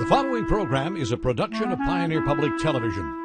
The following program is a production of Pioneer Public Television.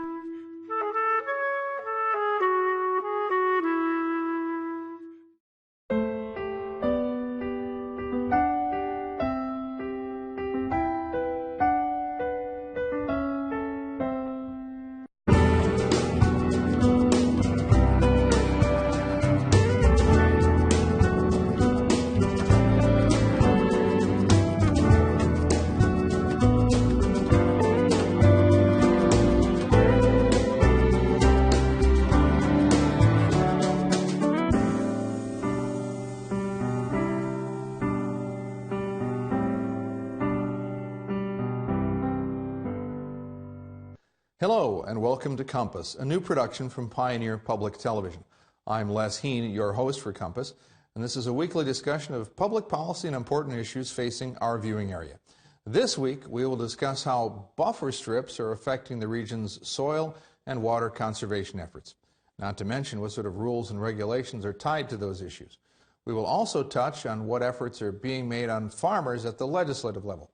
Hello and welcome to Compass, a new production from Pioneer Public Television. I'm Les Heen, your host for Compass, and this is a weekly discussion of public policy and important issues facing our viewing area. This week we will discuss how buffer strips are affecting the region's soil and water conservation efforts, not to mention what sort of rules and regulations are tied to those issues. We will also touch on what efforts are being made on farmers at the legislative level.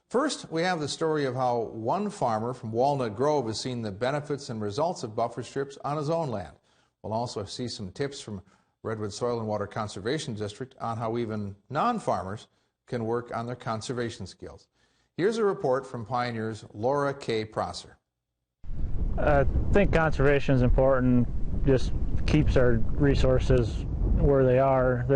First, we have the story of how one farmer from Walnut Grove has seen the benefits and results of buffer strips on his own land. We'll also see some tips from Redwood Soil and Water Conservation District on how even non-farmers can work on their conservation skills. Here's a report from Pioneer's Laura K. Prosser. I think conservation is important, just keeps our resources where they are.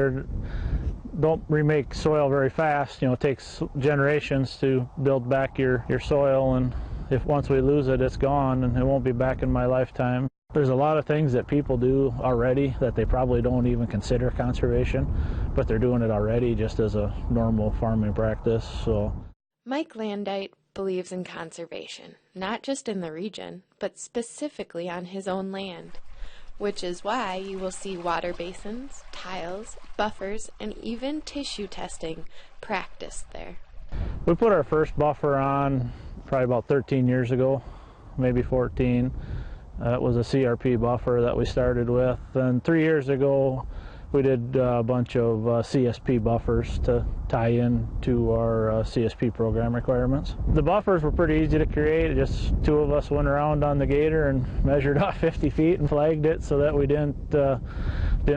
Don't remake soil very fast. It takes generations to build back your soil, and if once we lose it, it's gone and it won't be back in my lifetime. There's a lot of things that people do already that they probably don't even consider conservation, but they're doing it already just as a normal farming practice. Mike Landite believes in conservation, not just in the region, but specifically on his own land, which is why you will see water basins, tiles, buffers, and even tissue testing practiced there. We put our first buffer on probably about 13 years ago, maybe 14. It was a CRP buffer that we started with, and 3 years ago we did a bunch of CSP buffers to tie in to our CSP program requirements. The buffers were pretty easy to create. Just two of us went around on the gator and measured off 50 feet and flagged it so that we didn't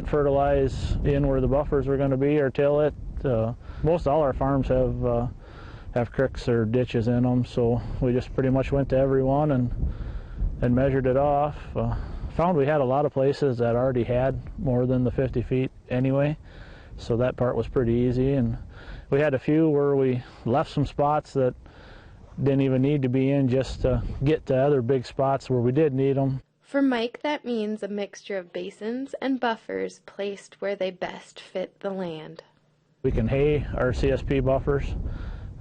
fertilize in where the buffers were going to be or till it. Most all our farms have creeks or ditches in them, so we just pretty much went to every one and measured it off. Found we had a lot of places that already had more than the 50 feet anyway, so that part was pretty easy. And we had a few where we left some spots that didn't even need to be in just to get to other big spots where we did need them. For Mike, that means a mixture of basins and buffers placed where they best fit the land. We can hay our CSP buffers.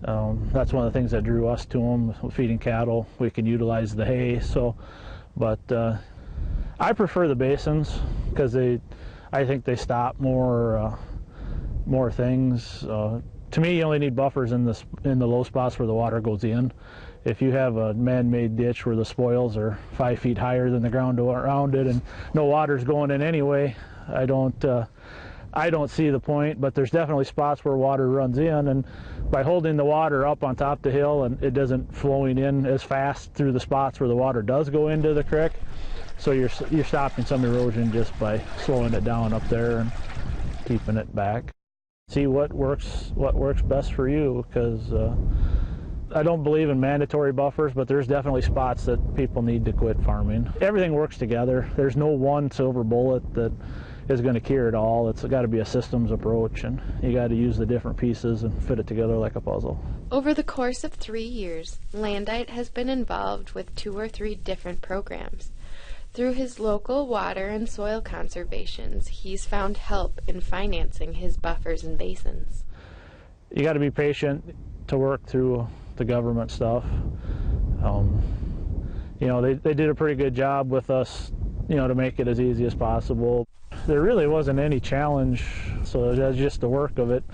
That's one of the things that drew us to them. Feeding cattle, we can utilize the hay. But I prefer the basins because I think they stop more things. To me, you only need buffers in the low spots where the water goes in. If you have a man-made ditch where the spoils are 5 feet higher than the ground around it and no water's going in anyway, I don't see the point. But there's definitely spots where water runs in, and by holding the water up on top of the hill and it doesn't flowing in as fast through the spots where the water does go into the creek, so you're stopping some erosion just by slowing it down up there and keeping it back. See what works best for you, because I don't believe in mandatory buffers, but there's definitely spots that people need to quit farming. Everything works together. There's no one silver bullet that is going to cure it all. It's got to be a systems approach, and you got to use the different pieces and fit it together like a puzzle. Over the course of 3 years, Landite has been involved with 2 or 3 different programs. Through his local water and soil conservations, he's found help in financing his buffers and basins. You got to be patient to work through the government stuff. They did a pretty good job with us, to make it as easy as possible. There really wasn't any challenge, so that's just the work of it,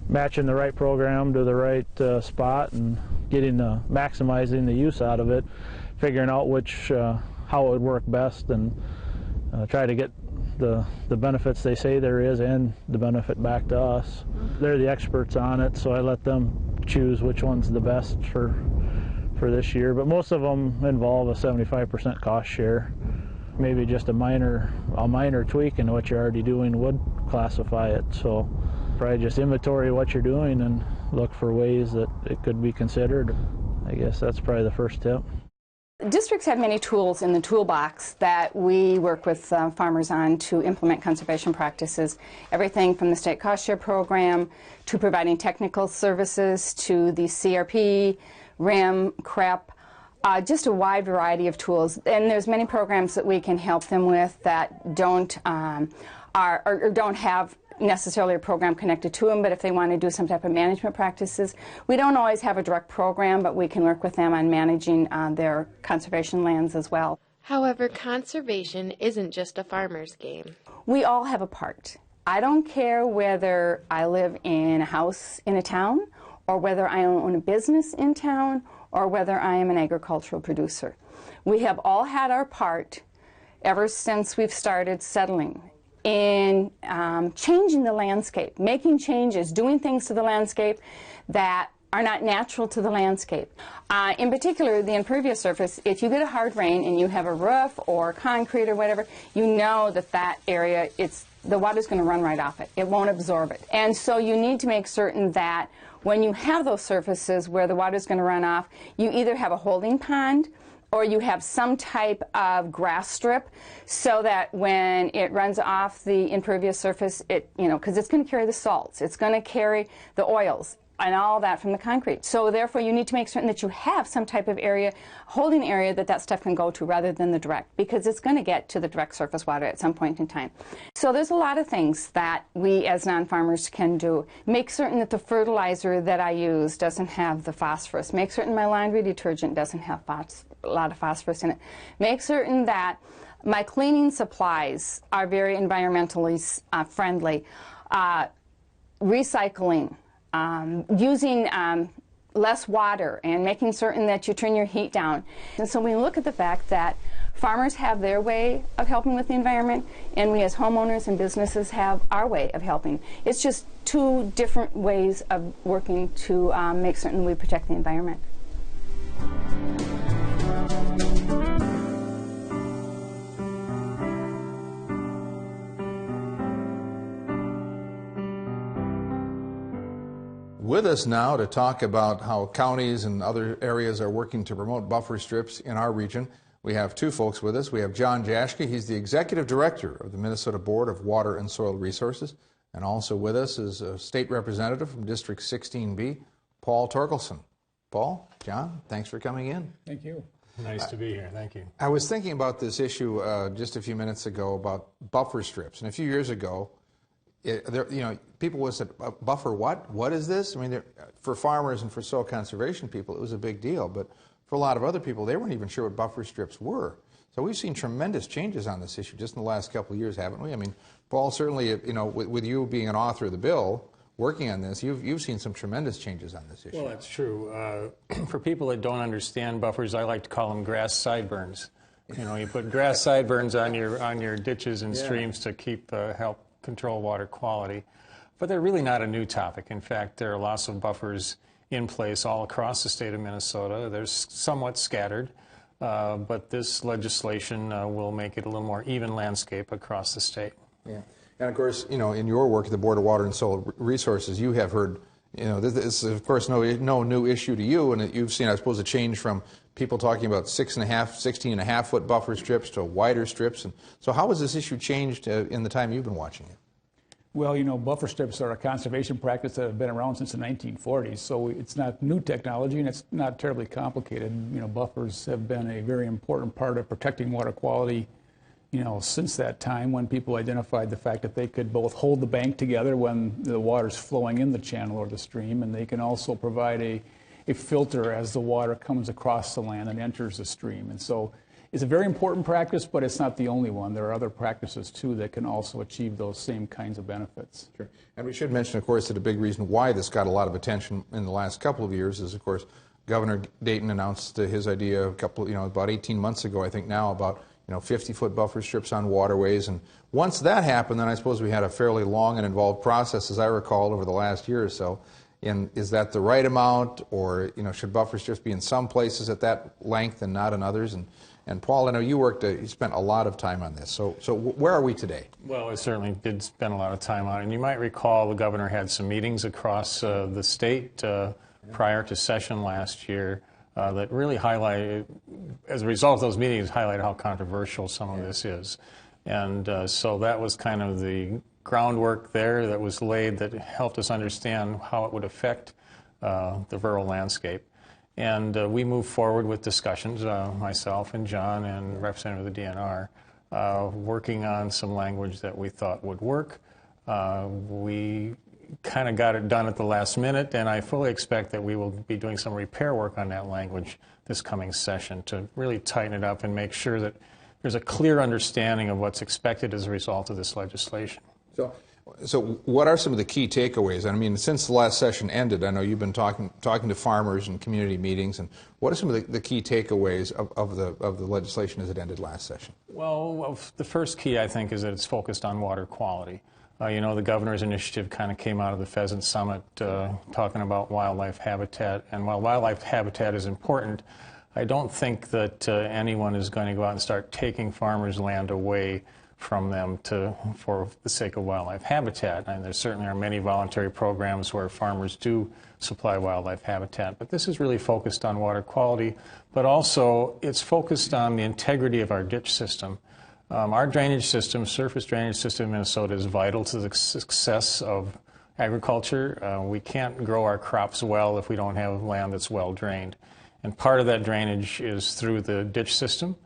matching the right program to the right spot and maximizing the use out of it, figuring out how it would work best, and try to get the benefits they say there is and the benefit back to us. They're the experts on it, so I let them choose which one's the best for for this year, but most of them involve a 75% cost share. Maybe just a minor tweak in what you're already doing would classify it. So probably just inventory what you're doing and look for ways that it could be considered. I guess that's probably the first step. Districts have many tools in the toolbox that we work with farmers on to implement conservation practices. Everything from the state cost share program to providing technical services to the CRP, RIM, CREP, just a wide variety of tools. And there's many programs that we can help them with that don't have necessarily a program connected to them, but if they want to do some type of management practices, we don't always have a direct program, but we can work with them on managing their conservation lands as well. However, conservation isn't just a farmer's game. We all have a part. I don't care whether I live in a house in a town, or whether I own a business in town, or whether I am an agricultural producer. We have all had our part ever since we've started settling in changing the landscape, making changes, doing things to the landscape that are not natural to the landscape. In particular, the impervious surface, if you get a hard rain and you have a roof or concrete or whatever, you know that that area, the water's going to run right off it. It won't absorb it. And so you need to make certain that when you have those surfaces where the water's going to run off, you either have a holding pond or you have some type of grass strip so that when it runs off the impervious surface, because it's going to carry the salts, it's going to carry the oils and all that from the concrete. So therefore you need to make certain that you have some type of area, holding area that stuff can go to rather than the direct, because it's going to get to the direct surface water at some point in time. So there's a lot of things that we as non-farmers can do. Make certain that the fertilizer that I use doesn't have the phosphorus. Make certain my laundry detergent doesn't have a lot of phosphorus in it. Make certain that my cleaning supplies are very environmentally friendly. Recycling. Using less water and making certain that you turn your heat down. And so we look at the fact that farmers have their way of helping with the environment, and we as homeowners and businesses have our way of helping. It's just two different ways of working to make certain we protect the environment. With us now to talk about how counties and other areas are working to promote buffer strips in our region, we have two folks with us. We have John Jaschke. He's the Executive Director of the Minnesota Board of Water and Soil Resources. And also with us is a state representative from District 16B, Paul Torkelson. Paul, John, thanks for coming in. Thank you. Nice to be here. Thank you. I was thinking about this issue just a few minutes ago about buffer strips. And a few years ago, people would say, buffer what? What is this? I mean, for farmers and for soil conservation people, it was a big deal. But for a lot of other people, they weren't even sure what buffer strips were. So we've seen tremendous changes on this issue just in the last couple of years, haven't we? I mean, Paul, certainly, with you being an author of the bill, working on this, you've seen some tremendous changes on this issue. Well, that's true. For people that don't understand buffers, I like to call them grass sideburns. You put grass sideburns on your ditches and streams to help control water quality. But they're really not a new topic. In fact, there are lots of buffers in place all across the state of Minnesota. They're somewhat scattered, but this legislation will make it a little more even landscape across the state. Yeah. And of course, in your work at the Board of Water and Soil Resources, you have heard, this is of course no new issue to you, and you've seen, I suppose, a change from people talking about 16.5 foot buffer strips to wider strips. And so how has this issue changed in the time you've been watching it? Well, buffer strips are a conservation practice that have been around since the 1940s, so it's not new technology and it's not terribly complicated. Buffers have been a very important part of protecting water quality, since that time, when people identified the fact that they could both hold the bank together when the water's flowing in the channel or the stream, and they can also provide a filter as the water comes across the land and enters the stream. And so it's a very important practice, but it's not the only one. There are other practices, too, that can also achieve those same kinds of benefits. Sure. And we should mention, of course, that a big reason why this got a lot of attention in the last couple of years is, of course, Governor Dayton announced his idea about 18 months ago, I think now, about 50-foot buffer strips on waterways. And once that happened, then I suppose we had a fairly long and involved process, as I recall, over the last year or so. And is that the right amount, or should buffer strips be in some places at that length and not in others? And Paul, I know you spent a lot of time on this. So where are we today? Well, we certainly did spend a lot of time on it. And you might recall the governor had some meetings across the state prior to session last year that really highlighted, as a result of those meetings, highlighted how controversial some of this is. And so that was kind of the groundwork there that was laid that helped us understand how it would affect the rural landscape. And we moved forward with discussions, myself and John and Representative of the DNR, working on some language that we thought would work. We kind of got it done at the last minute, and I fully expect that we will be doing some repair work on that language this coming session to really tighten it up and make sure that there's a clear understanding of what's expected as a result of this legislation. So what are some of the key takeaways? I mean, since the last session ended, I know you've been talking to farmers and community meetings, and what are some of the key takeaways of the legislation as it ended last session? Well, the first key, I think, is that it's focused on water quality. The governor's initiative kind of came out of the Pheasant Summit talking about wildlife habitat, and while wildlife habitat is important, I don't think that anyone is going to go out and start taking farmers' land away from them for the sake of wildlife habitat. And there certainly are many voluntary programs where farmers do supply wildlife habitat, but this is really focused on water quality, but also it's focused on the integrity of our ditch system. Our drainage system, surface drainage system in Minnesota, is vital to the success of agriculture. We can't grow our crops well if we don't have land that's well drained. And part of that drainage is through the ditch system.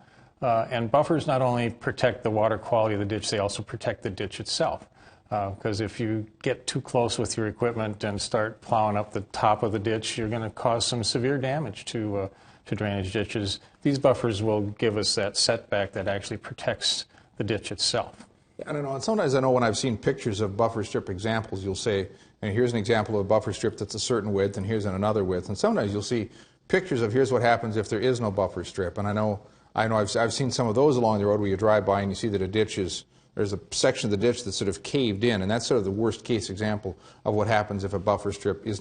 And buffers not only protect the water quality of the ditch, they also protect the ditch itself. Because if you get too close with your equipment and start plowing up the top of the ditch, you're going to cause some severe damage to drainage ditches. These buffers will give us that setback that actually protects the ditch itself. I don't know. And sometimes I know when I've seen pictures of buffer strip examples, you'll say, and here's an example of a buffer strip that's a certain width, and here's another width. And sometimes you'll see pictures of here's what happens if there is no buffer strip. And I know I've seen some of those along the road where you drive by and you see that there's a section of the ditch that's sort of caved in, and that's sort of the worst case example of what happens if a buffer strip is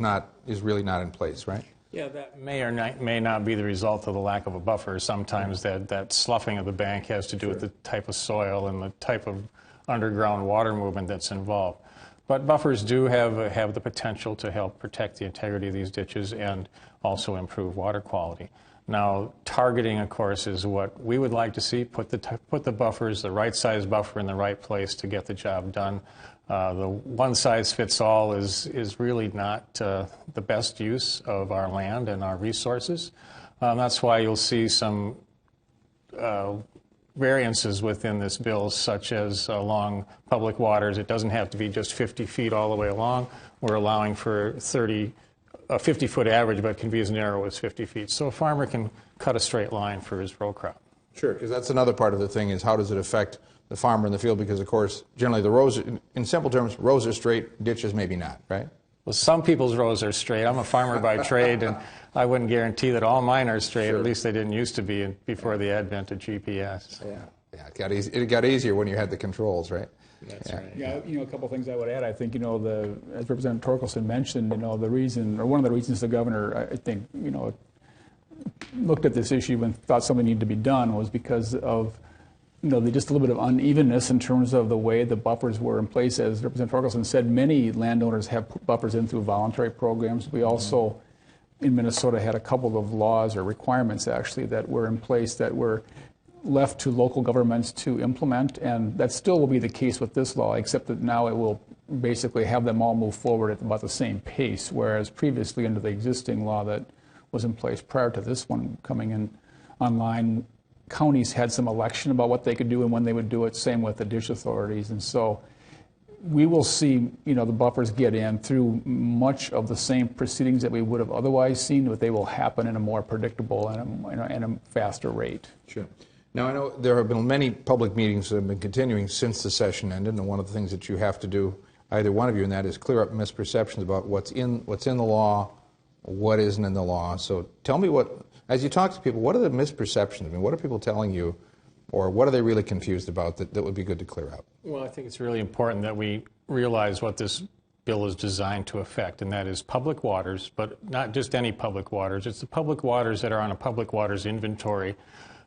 really not in place, right? Yeah, that may or may not be the result of the lack of a buffer. Sometimes that sloughing of the bank has to do with the type of soil and the type of underground water movement that's involved. But buffers do have the potential to help protect the integrity of these ditches and also improve water quality. Now, targeting, of course, is what we would like to see. Put the buffers, the right size buffer, in the right place to get the job done. The one-size-fits-all is really not the best use of our land and our resources. That's why you'll see some variances within this bill, such as along public waters. It doesn't have to be just 50 feet all the way along. We're allowing for a 50-foot average, but it can be as narrow as 50 feet. So a farmer can cut a straight line for his row crop. Sure, because that's another part of the thing is how does it affect the farmer in the field? Because, of course, generally the rows, in simple terms, rows are straight, ditches maybe not, right? Well, some people's rows are straight. I'm a farmer by trade, and I wouldn't guarantee that all mine are straight. Sure. At least they didn't used to be before the advent of GPS. Yeah, it got easier when you had the controls, right? That's right. Yeah, a couple of things I would add. I think, as Representative Torkelson mentioned, the reason, or one of the reasons the governor, I think, looked at this issue and thought something needed to be done was because of, just a little bit of unevenness in terms of the way the buffers were in place. As Representative Torkelson said, many landowners have put buffers in through voluntary programs. We also, in Minnesota, had a couple of laws or requirements, actually, that were in place that were left to local governments to implement, and that still will be the case with this law, except that now it will basically have them all move forward at about the same pace, whereas previously under the existing law that was in place prior to this one coming in online, counties had some election about what they could do and when they would do it, same with the ditch authorities. And so we will see, the buffers get in through much of the same proceedings that we would have otherwise seen, but they will happen in a more predictable and a faster rate. Sure. Now, I know there have been many public meetings that have been continuing since the session ended, and one of the things that you have to do, either one of you, and that is clear up misperceptions about what's in the law, what isn't in the law. So tell me as you talk to people, what are the misperceptions? I mean, what are people telling you, or what are they really confused about that would be good to clear up? Well, I think it's really important that we realize what this bill is designed to affect, and that is public waters, but not just any public waters. It's the public waters that are on a public waters inventory.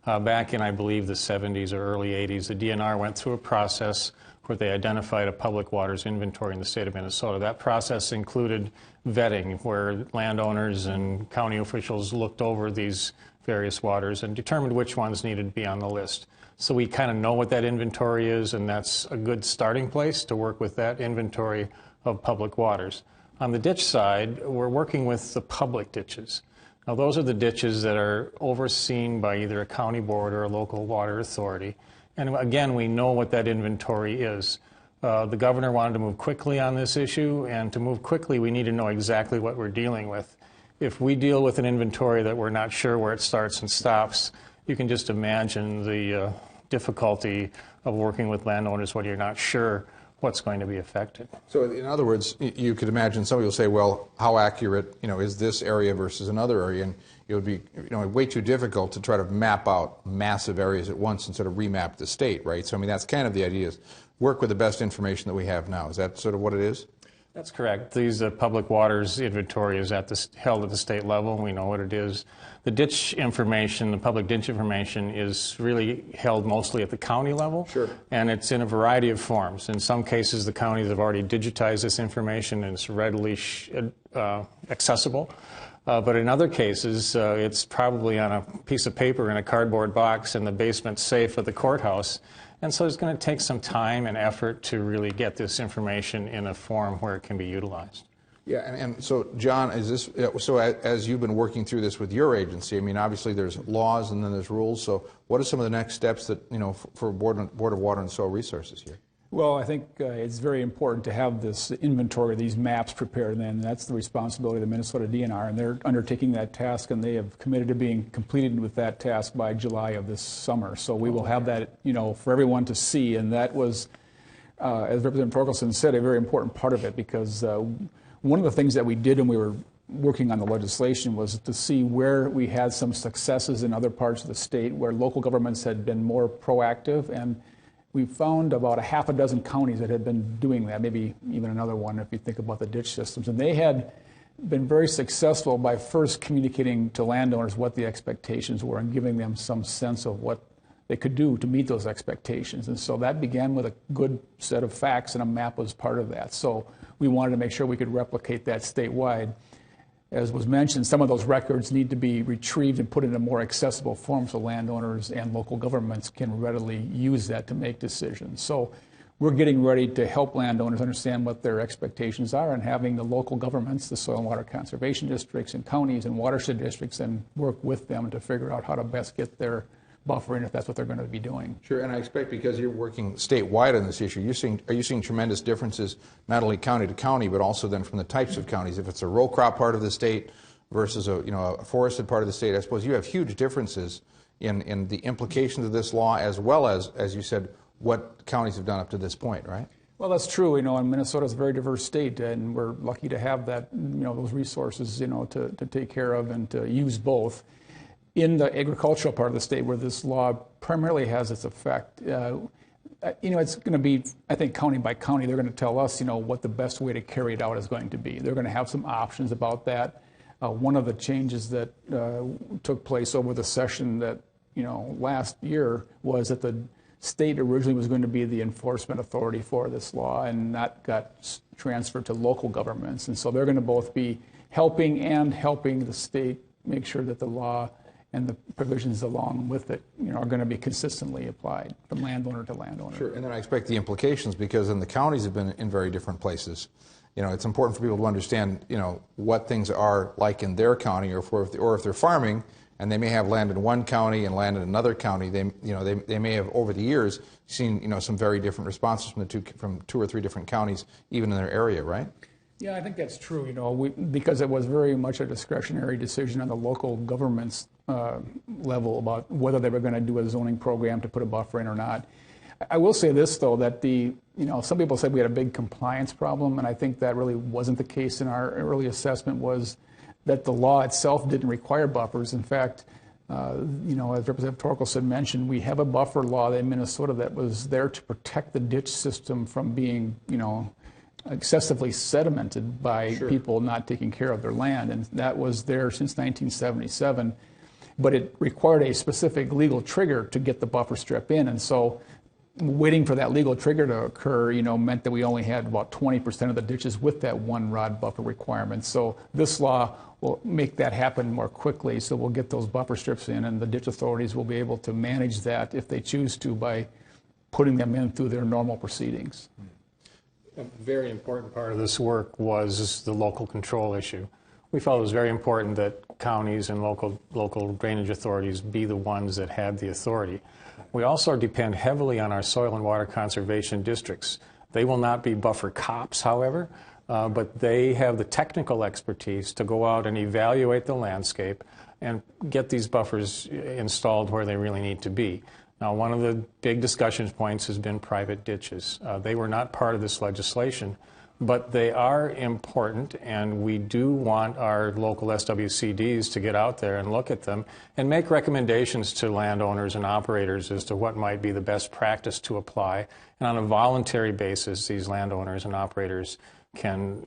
Back in, I believe, the 70s or early 80s, the DNR went through a process where they identified a public waters inventory in the state of Minnesota. That process included vetting, where landowners and county officials looked over these various waters and determined which ones needed to be on the list. So we kind of know what that inventory is, and that's a good starting place to work with that inventory of public waters. On the ditch side, we're working with the public ditches. Now, those are the ditches that are overseen by either a county board or a local water authority. And again, we know what that inventory is. The governor wanted to move quickly on this issue, and to move quickly, we need to know exactly what we're dealing with. If we deal with an inventory that we're not sure where it starts and stops, you can just imagine the difficulty of working with landowners when you're not sure what's going to be affected. So in other words, you could imagine somebody will say, well, how accurate, is this area versus another area? And it would be, way too difficult to try to map out massive areas at once and sort of remap the state, right? So, that's kind of the idea, is work with the best information that we have now. Is that sort of what it is? That's correct. These public waters inventory is held at the state level, and we know what it is. The ditch information, the public ditch information, is really held mostly at the county level. Sure. And it's in a variety of forms. In some cases, the counties have already digitized this information and it's readily accessible. But in other cases, it's probably on a piece of paper in a cardboard box in the basement safe of the courthouse. And so it's going to take some time and effort to really get this information in a form where it can be utilized. Yeah, and so, John, as you've been working through this with your agency, obviously there's laws and then there's rules. So what are some of the next steps that, for Board of Water and Soil Resources here? Well, I think it's very important to have this inventory, these maps prepared, and that's the responsibility of the Minnesota DNR, and they're undertaking that task, and they have committed to being completed with that task by July of this summer. So we will have that, for everyone to see, and that was, as Representative Torkelson said, a very important part of it, because one of the things that we did when we were working on the legislation was to see where we had some successes in other parts of the state, where local governments had been more proactive, and we found about a half a dozen counties that had been doing that, maybe even another one if you think about the ditch systems. And they had been very successful by first communicating to landowners what the expectations were and giving them some sense of what they could do to meet those expectations. And so that began with a good set of facts, and a map was part of that. So we wanted to make sure we could replicate that statewide. As was mentioned, some of those records need to be retrieved and put in a more accessible form so landowners and local governments can readily use that to make decisions. So we're getting ready to help landowners understand what their expectations are, and having the local governments, the soil and water conservation districts and counties and watershed districts, and work with them to figure out how to best get their buffer in if that's what they're going to be doing. Sure, and I expect because you're working statewide on this issue, are you seeing tremendous differences not only county to county, but also then from the types of counties? If it's a row crop part of the state versus a forested part of the state, I suppose you have huge differences in the implications of this law, as well as you said, what counties have done up to this point, right? Well, that's true. And Minnesota is a very diverse state, and we're lucky to have that, those resources, to take care of and to use both. In the agricultural part of the state, where this law primarily has its effect, it's going to be, I think, county by county. They're going to tell us, what the best way to carry it out is going to be. They're going to have some options about that. One of the changes that took place over the session that, last year was that the state originally was going to be the enforcement authority for this law, and that got transferred to local governments. And so they're going to both be helping the state make sure that the law and the provisions along with it, are going to be consistently applied from landowner to landowner. Sure, and then I expect the implications, because then the counties have been in very different places. It's important for people to understand, what things are like in their county, or if they're farming and they may have land in one county and land in another county. They may have over the years seen, some very different responses from two or three different counties, even in their area, right? Yeah, I think that's true, because it was very much a discretionary decision on the local government's level about whether they were going to do a zoning program to put a buffer in or not. I will say this, though, that some people said we had a big compliance problem, and I think that really wasn't the case. In our early assessment was that the law itself didn't require buffers. In fact, as Representative Torkelson mentioned, we have a buffer law in Minnesota that was there to protect the ditch system from being, excessively sedimented by people not taking care of their land, and that was there since 1977. But it required a specific legal trigger to get the buffer strip in, and so waiting for that legal trigger to occur, meant that we only had about 20% of the ditches with that 1 rod buffer requirement. So this law will make that happen more quickly. So we'll get those buffer strips in, and the ditch authorities will be able to manage that if they choose to by putting them in through their normal proceedings. A very important part of this work was the local control issue. We felt it was very important that counties and local drainage authorities be the ones that had the authority. We also depend heavily on our soil and water conservation districts. They will not be buffer cops, however, but they have the technical expertise to go out and evaluate the landscape and get these buffers installed where they really need to be. Now, one of the big discussion points has been private ditches. They were not part of this legislation, but they are important, and we do want our local SWCDs to get out there and look at them and make recommendations to landowners and operators as to what might be the best practice to apply. And on a voluntary basis, these landowners and operators can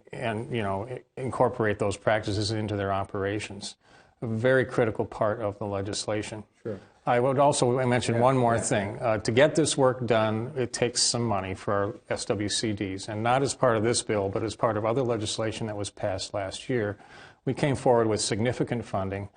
incorporate those practices into their operations. A very critical part of the legislation. Sure. I would also mention one more thing. To get this work done, it takes some money for our SWCDs, and not as part of this bill, but as part of other legislation that was passed last year. We came forward with significant funding,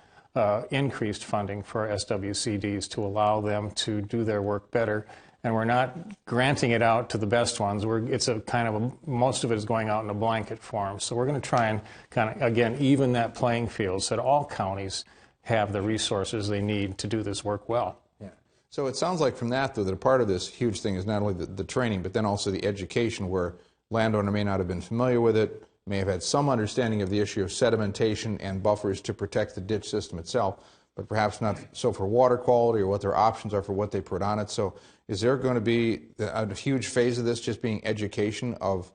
increased funding for our SWCDs to allow them to do their work better. And we're not granting it out to the best ones. Most of it is going out in a blanket form. So we're going to try and again, even that playing field so that all counties have the resources they need to do this work well. Yeah. So it sounds like from that, though, that a part of this huge thing is not only the training, but then also the education, where landowner may not have been familiar with it, may have had some understanding of the issue of sedimentation and buffers to protect the ditch system itself, but perhaps not so for water quality or what their options are for what they put on it. So is there going to be a huge phase of this just being education of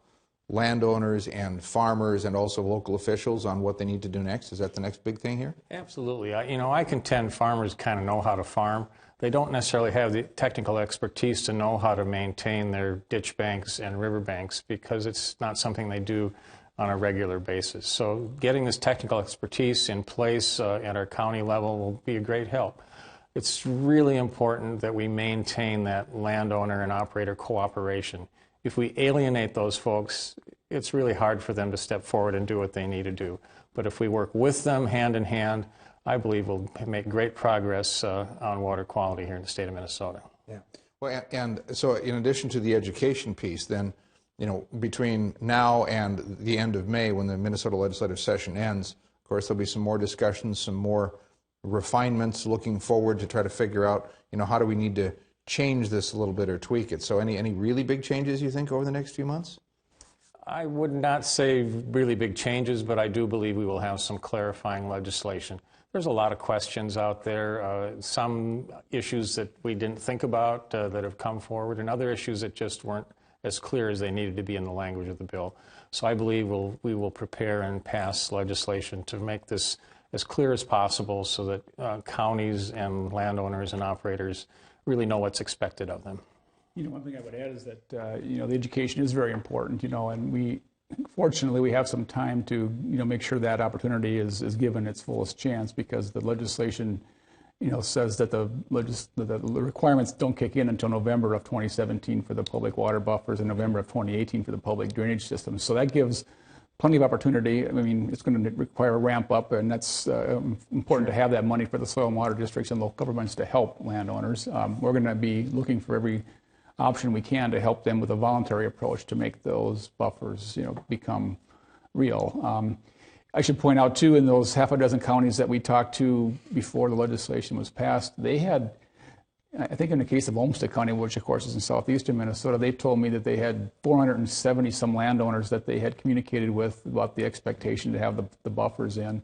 landowners and farmers and also local officials on what they need to do next? Is that the next big thing here? Absolutely. I contend farmers kind of know how to farm. They don't necessarily have the technical expertise to know how to maintain their ditch banks and river banks because it's not something they do on a regular basis. So getting this technical expertise in place at our county level will be a great help. It's really important that we maintain that landowner and operator cooperation. If we alienate those folks, it's really hard for them to step forward and do what they need to do. But if we work with them hand in hand, I believe we'll make great progress on water quality here in the state of Minnesota. Yeah. Well, and so in addition to the education piece, then, between now and the end of May, when the Minnesota legislative session ends, of course, there'll be some more discussions, some more refinements looking forward to try to figure out, how do we need to change this a little bit or tweak it. So any really big changes you think over the next few months? I would not say really big changes, but I do believe we will have some clarifying legislation. There's a lot of questions out there, some issues that we didn't think about that have come forward, and other issues that just weren't as clear as they needed to be in the language of the bill. So I believe we will prepare and pass legislation to make this as clear as possible so that counties and landowners and operators really know what's expected of them. One thing I would add is that, the education is very important, and fortunately we have some time to, make sure that opportunity is given its fullest chance, because the legislation, says that the requirements don't kick in until November of 2017 for the public water buffers and November of 2018 for the public drainage systems. So that gives plenty of opportunity. I mean, it's going to require a ramp up, and that's important to have that money for the soil and water districts and local governments to help landowners. We're going to be looking for every option we can to help them with a voluntary approach to make those buffers, become real. I should point out, too, in those half a dozen counties that we talked to before the legislation was passed, they had, I think in the case of Olmsted County, which of course is in southeastern Minnesota, they told me that they had 470 some landowners that they had communicated with about the expectation to have the buffers in,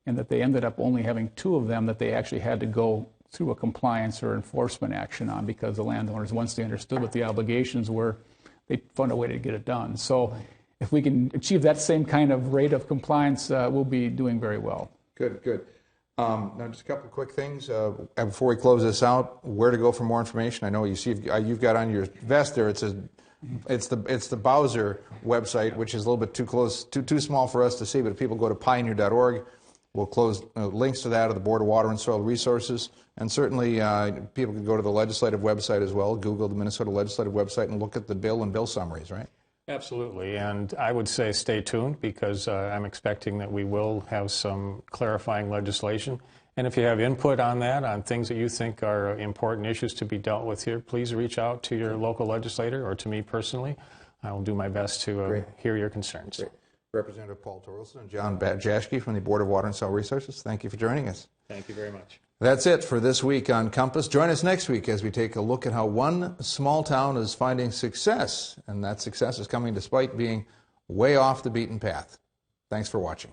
and that they ended up only having 2 of them that they actually had to go through a compliance or enforcement action on, because the landowners, once they understood what the obligations were, they found a way to get it done. So if we can achieve that same kind of rate of compliance, we'll be doing very well. Good, good. Now, just a couple of quick things before we close this out. Where to go for more information? I know you see you've got on your vest there. It says It's the Bowser website, which is a little bit too close, too small for us to see. But if people go to pioneer.org, we'll close links to that of the Board of Water and Soil Resources, and certainly people can go to the legislative website as well. Google the Minnesota legislative website and look at the bill and bill summaries, right? Absolutely, and I would say stay tuned because I'm expecting that we will have some clarifying legislation. And if you have input on that, on things that you think are important issues to be dealt with here, please reach out to your local legislator or to me personally. I will do my best to hear your concerns. Great. Representative Paul Torelson and John Jaschke from the Board of Water and Soil Resources, thank you for joining us. Thank you very much. That's it for this week on Compass. Join us next week as we take a look at how one small town is finding success, and that success is coming despite being way off the beaten path. Thanks for watching.